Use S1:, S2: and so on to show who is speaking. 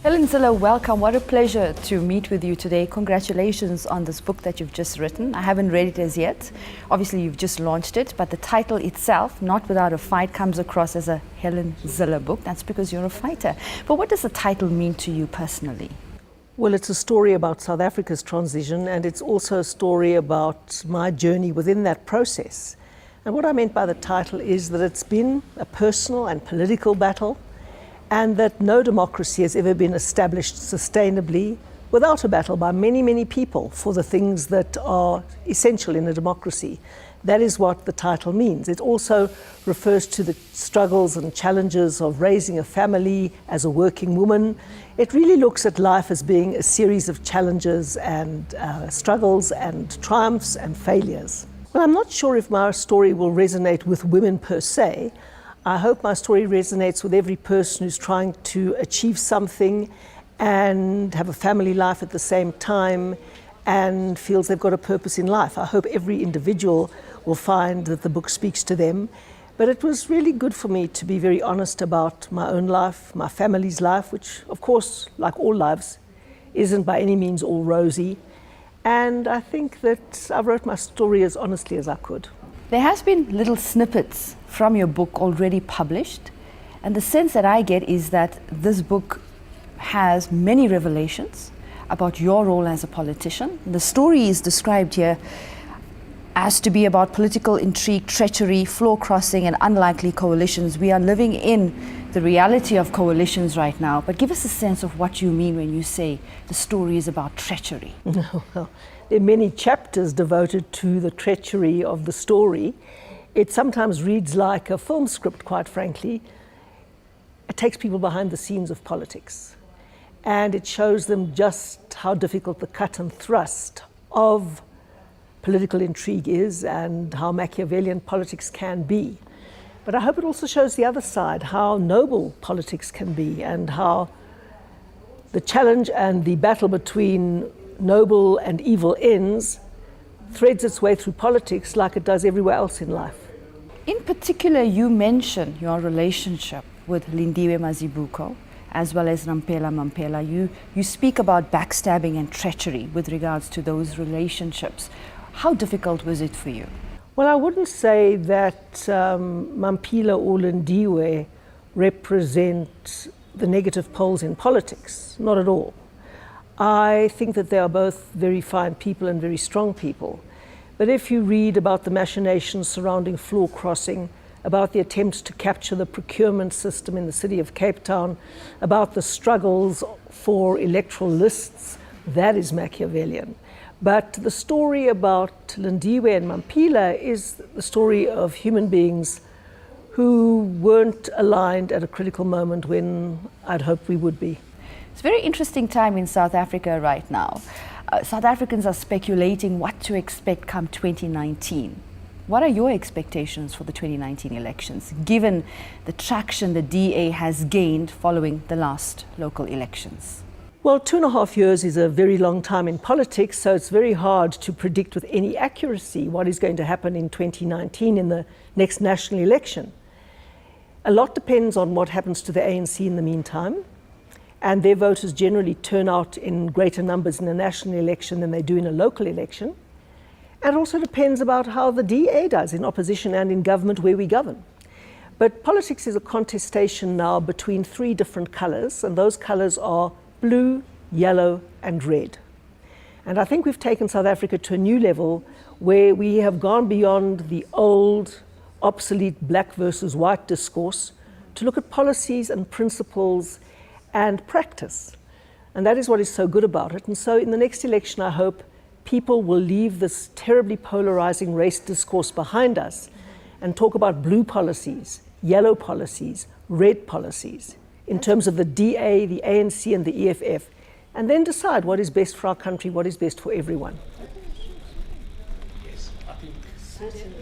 S1: Helen Zille, welcome. What a pleasure to meet with you today. Congratulations on this book that you've just written. I haven't read it as yet. Obviously, you've just launched it, but the title itself, Not Without a Fight, comes across as a Helen Zille book. That's because you're a fighter. But what does the title mean to you personally?
S2: Well, it's a story about South Africa's transition, and it's also a story about my journey within that process. And what I meant by the title is that it's been a personal and political battle, and that no democracy has ever been established sustainably without a battle by many, many people for the things that are essential in a democracy. That is what the title means. It also refers to the struggles and challenges of raising a family as a working woman. It really looks at life as being a series of challenges and struggles and triumphs and failures. Well, I'm not sure if my story will resonate with women per se. I hope my story resonates with every person who's trying to achieve something and have a family life at the same time and feels they've got a purpose in life. I hope every individual will find that the book speaks to them. But it was really good for me to be very honest about my own life, my family's life, which of course, like all lives, isn't by any means all rosy. And I think that I wrote my story as honestly as I could.
S1: There has been little snippets from your book already published, and the sense that I get is that this book has many revelations about your role as a politician. The story is described here as to be about political intrigue, treachery, floor crossing, and unlikely coalitions. We are living in the reality of coalitions right now, but give us a sense of what you mean when you say the story is about treachery.
S2: Well, there are many chapters devoted to the treachery of the story. It sometimes reads like a film script, quite frankly. It takes people behind the scenes of politics, and it shows them just how difficult the cut and thrust of political intrigue is and how Machiavellian politics can be. But I hope it also shows the other side, how noble politics can be, and how the challenge and the battle between noble and evil ends threads its way through politics like it does everywhere else in life.
S1: In particular, you mention your relationship with Lindiwe Mazibuko as well as Rampela Mampela. You speak about backstabbing and treachery with regards to those relationships. How difficult was it for you?
S2: Well, I wouldn't say that Mampela or Lindiwe represent the negative poles in politics, not at all. I think that they are both very fine people and very strong people. But if you read about the machinations surrounding floor crossing, about the attempts to capture the procurement system in the city of Cape Town, about the struggles for electoral lists, that is Machiavellian. But the story about Lindiwe and Mampela is the story of human beings who weren't aligned at a critical moment when I'd hoped we would be.
S1: It's a very interesting time in South Africa right now. South Africans are speculating what to expect come 2019. What are your expectations for the 2019 elections, given the traction the DA has gained following the last local elections?
S2: Well, 2.5 years is a very long time in politics, so it's very hard to predict with any accuracy what is going to happen in 2019 in the next national election. A lot depends on what happens to the ANC in the meantime, and their voters generally turn out in greater numbers in a national election than they do in a local election. And it also depends about how the DA does in opposition and in government where we govern. But politics is a contestation now between three different colours, and those colours are blue, yellow and red. And I think we've taken South Africa to a new level where we have gone beyond the old, obsolete black versus white discourse to look at policies and principles and practice. And that is what is so good about it. And so in the next election, I hope people will leave this terribly polarizing race discourse behind us and talk about blue policies, yellow policies, red policies, in terms of the DA, the ANC and the EFF, and then decide what is best for our country, what is best for everyone.
S3: Yes, I think certainly.